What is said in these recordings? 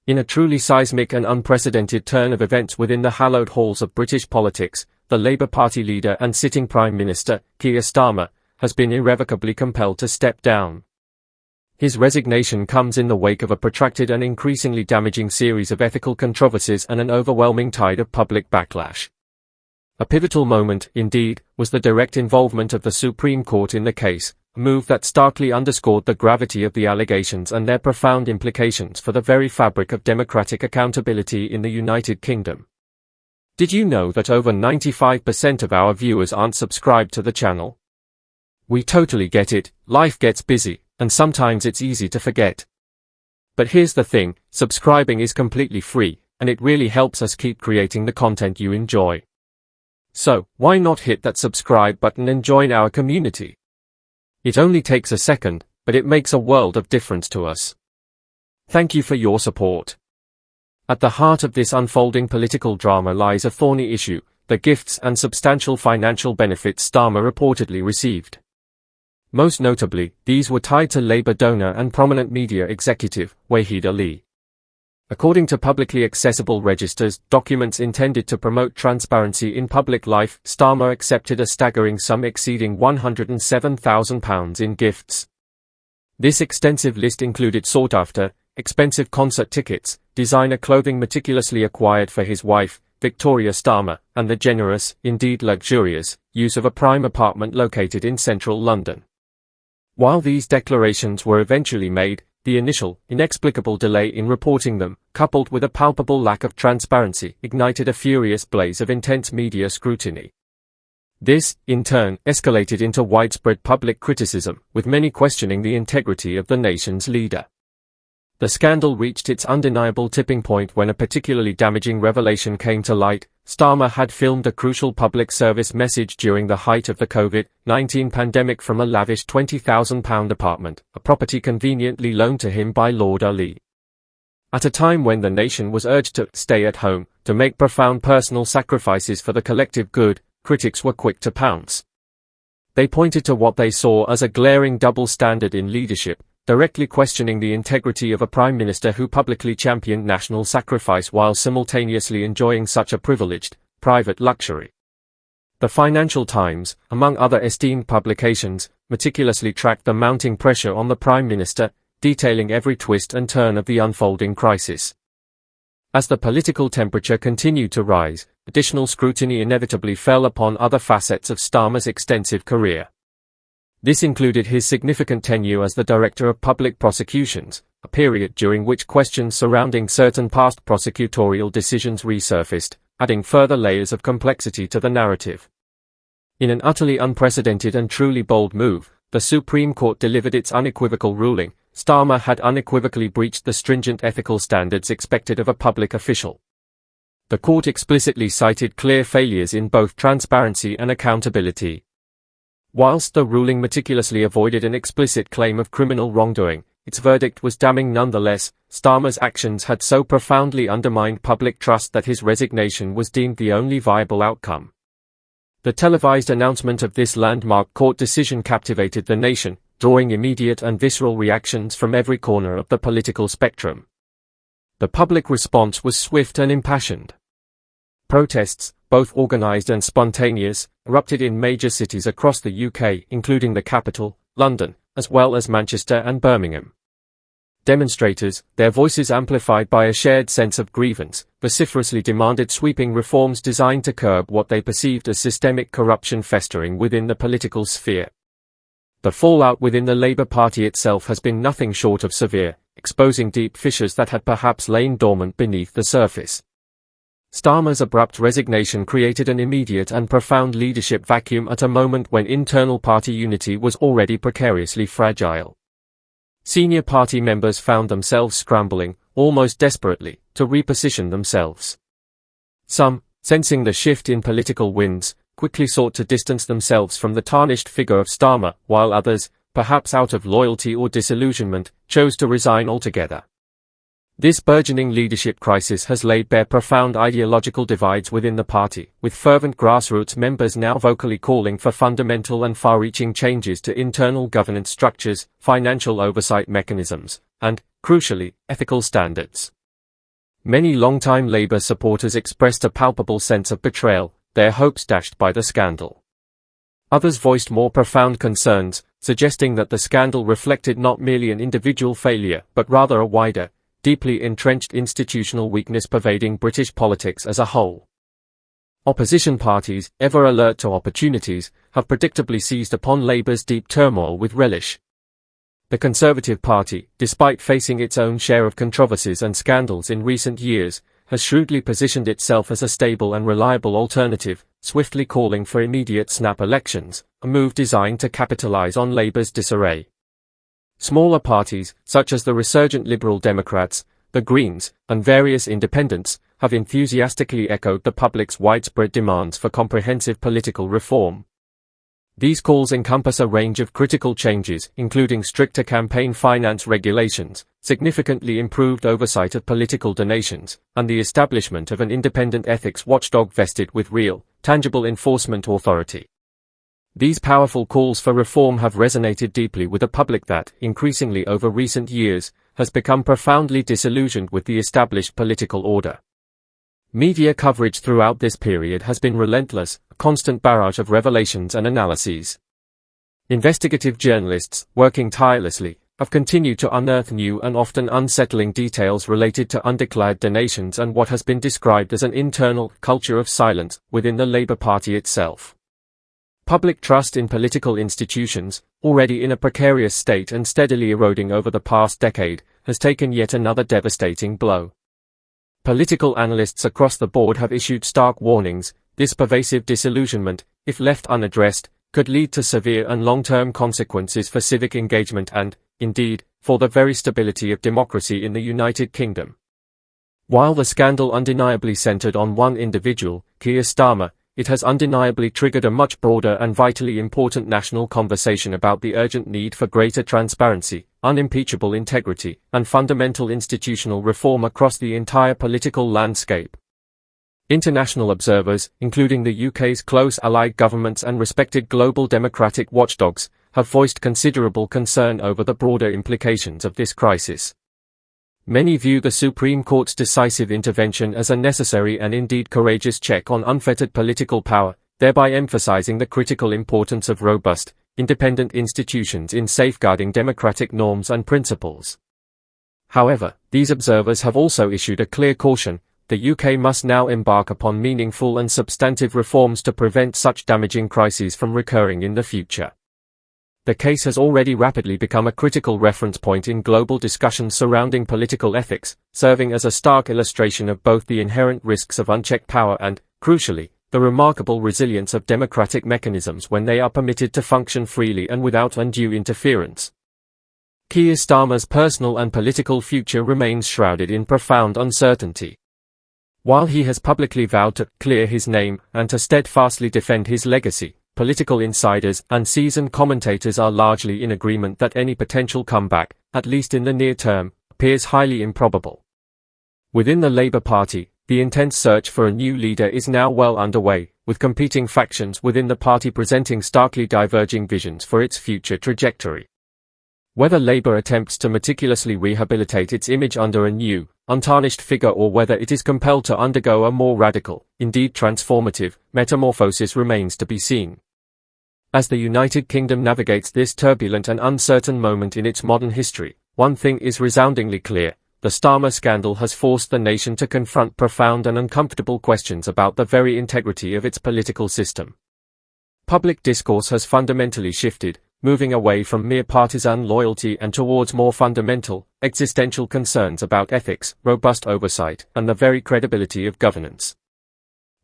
In a truly seismic and unprecedented turn of events within the hallowed halls of British politics, the Labour Party leader and sitting Prime Minister, Keir Starmer, has been irrevocably compelled to step down. His resignation comes in the wake of a protracted and increasingly damaging series of ethical controversies and an overwhelming tide of public backlash. A pivotal moment, indeed, was the direct involvement of the Supreme Court in the case, a move that starkly underscored the gravity of the allegations and their profound implications for the very fabric of democratic accountability in the United Kingdom. Did you know that over 95% of our viewers aren't subscribed to the channel? We totally get it, life gets busy, and sometimes it's easy to forget. But here's the thing, subscribing is completely free, and it really helps us keep creating the content you enjoy. So, why not hit that subscribe button and join our community? It only takes a second, but it makes a world of difference to us. Thank you for your support. At the heart of this unfolding political drama lies a thorny issue, the gifts and substantial financial benefits Starmer reportedly received. Most notably, these were tied to Labour donor and prominent media executive, Wahid Ali. According to publicly accessible registers, documents intended to promote transparency in public life, Starmer accepted a staggering sum exceeding £107,000 in gifts. This extensive list included sought-after, expensive concert tickets, designer clothing meticulously acquired for his wife, Victoria Starmer, and the generous, indeed luxurious, use of a prime apartment located in central London. While these declarations were eventually made, the initial, inexplicable delay in reporting them, coupled with a palpable lack of transparency, ignited a furious blaze of intense media scrutiny. This, in turn, escalated into widespread public criticism, with many questioning the integrity of the nation's leader. The scandal reached its undeniable tipping point when a particularly damaging revelation came to light. Starmer had filmed a crucial public service message during the height of the COVID-19 pandemic from a lavish £20,000 apartment, a property conveniently loaned to him by Lord Ali. At a time when the nation was urged to stay at home, to make profound personal sacrifices for the collective good, critics were quick to pounce. They pointed to what they saw as a glaring double standard in leadership, directly questioning the integrity of a prime minister who publicly championed national sacrifice while simultaneously enjoying such a privileged, private luxury. The Financial Times, among other esteemed publications, meticulously tracked the mounting pressure on the prime minister, detailing every twist and turn of the unfolding crisis. As the political temperature continued to rise, additional scrutiny inevitably fell upon other facets of Starmer's extensive career. This included his significant tenure as the Director of Public Prosecutions, a period during which questions surrounding certain past prosecutorial decisions resurfaced, adding further layers of complexity to the narrative. In an utterly unprecedented and truly bold move, the Supreme Court delivered its unequivocal ruling: Starmer had unequivocally breached the stringent ethical standards expected of a public official. The court explicitly cited clear failures in both transparency and accountability. Whilst the ruling meticulously avoided an explicit claim of criminal wrongdoing, its verdict was damning nonetheless. Starmer's actions had so profoundly undermined public trust that his resignation was deemed the only viable outcome. The televised announcement of this landmark court decision captivated the nation, drawing immediate and visceral reactions from every corner of the political spectrum. The public response was swift and impassioned. Protests, both organised and spontaneous, erupted in major cities across the UK, including the capital, London, as well as Manchester and Birmingham. Demonstrators, their voices amplified by a shared sense of grievance, vociferously demanded sweeping reforms designed to curb what they perceived as systemic corruption festering within the political sphere. The fallout within the Labour Party itself has been nothing short of severe, exposing deep fissures that had perhaps lain dormant beneath the surface. Starmer's abrupt resignation created an immediate and profound leadership vacuum at a moment when internal party unity was already precariously fragile. Senior party members found themselves scrambling, almost desperately, to reposition themselves. Some, sensing the shift in political winds, quickly sought to distance themselves from the tarnished figure of Starmer, while others, perhaps out of loyalty or disillusionment, chose to resign altogether. This burgeoning leadership crisis has laid bare profound ideological divides within the party, with fervent grassroots members now vocally calling for fundamental and far-reaching changes to internal governance structures, financial oversight mechanisms, and, crucially, ethical standards. Many long-time Labour supporters expressed a palpable sense of betrayal, their hopes dashed by the scandal. Others voiced more profound concerns, suggesting that the scandal reflected not merely an individual failure, but rather a wider, deeply entrenched institutional weakness pervading British politics as a whole. Opposition parties, ever alert to opportunities, have predictably seized upon Labour's deep turmoil with relish. The Conservative Party, despite facing its own share of controversies and scandals in recent years, has shrewdly positioned itself as a stable and reliable alternative, swiftly calling for immediate snap elections, a move designed to capitalise on Labour's disarray. Smaller parties, such as the resurgent Liberal Democrats, the Greens, and various independents, have enthusiastically echoed the public's widespread demands for comprehensive political reform. These calls encompass a range of critical changes, including stricter campaign finance regulations, significantly improved oversight of political donations, and the establishment of an independent ethics watchdog vested with real, tangible enforcement authority. These powerful calls for reform have resonated deeply with a public that, increasingly over recent years, has become profoundly disillusioned with the established political order. Media coverage throughout this period has been relentless, a constant barrage of revelations and analyses. Investigative journalists, working tirelessly, have continued to unearth new and often unsettling details related to undeclared donations and what has been described as an internal culture of silence within the Labour Party itself. Public trust in political institutions, already in a precarious state and steadily eroding over the past decade, has taken yet another devastating blow. Political analysts across the board have issued stark warnings. This pervasive disillusionment, if left unaddressed, could lead to severe and long-term consequences for civic engagement and, indeed, for the very stability of democracy in the United Kingdom. While the scandal undeniably centred on one individual, Keir Starmer, it has undeniably triggered a much broader and vitally important national conversation about the urgent need for greater transparency, unimpeachable integrity, and fundamental institutional reform across the entire political landscape. International observers, including the UK's close allied governments and respected global democratic watchdogs, have voiced considerable concern over the broader implications of this crisis. Many view the Supreme Court's decisive intervention as a necessary and indeed courageous check on unfettered political power, thereby emphasizing the critical importance of robust, independent institutions in safeguarding democratic norms and principles. However, these observers have also issued a clear caution: the UK must now embark upon meaningful and substantive reforms to prevent such damaging crises from recurring in the future. The case has already rapidly become a critical reference point in global discussions surrounding political ethics, serving as a stark illustration of both the inherent risks of unchecked power and, crucially, the remarkable resilience of democratic mechanisms when they are permitted to function freely and without undue interference. Keir Starmer's personal and political future remains shrouded in profound uncertainty. While he has publicly vowed to clear his name and to steadfastly defend his legacy, political insiders and seasoned commentators are largely in agreement that any potential comeback, at least in the near term, appears highly improbable. Within the Labour Party, the intense search for a new leader is now well underway, with competing factions within the party presenting starkly diverging visions for its future trajectory. Whether Labour attempts to meticulously rehabilitate its image under a new, untarnished figure or whether it is compelled to undergo a more radical, indeed transformative, metamorphosis remains to be seen. As the United Kingdom navigates this turbulent and uncertain moment in its modern history, one thing is resoundingly clear: the Starmer scandal has forced the nation to confront profound and uncomfortable questions about the very integrity of its political system. Public discourse has fundamentally shifted, moving away from mere partisan loyalty and towards more fundamental, existential concerns about ethics, robust oversight, and the very credibility of governance.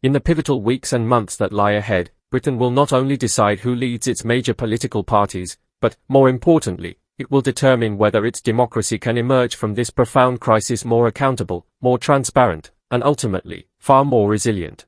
In the pivotal weeks and months that lie ahead, Britain will not only decide who leads its major political parties, but, more importantly, it will determine whether its democracy can emerge from this profound crisis more accountable, more transparent, and ultimately, far more resilient.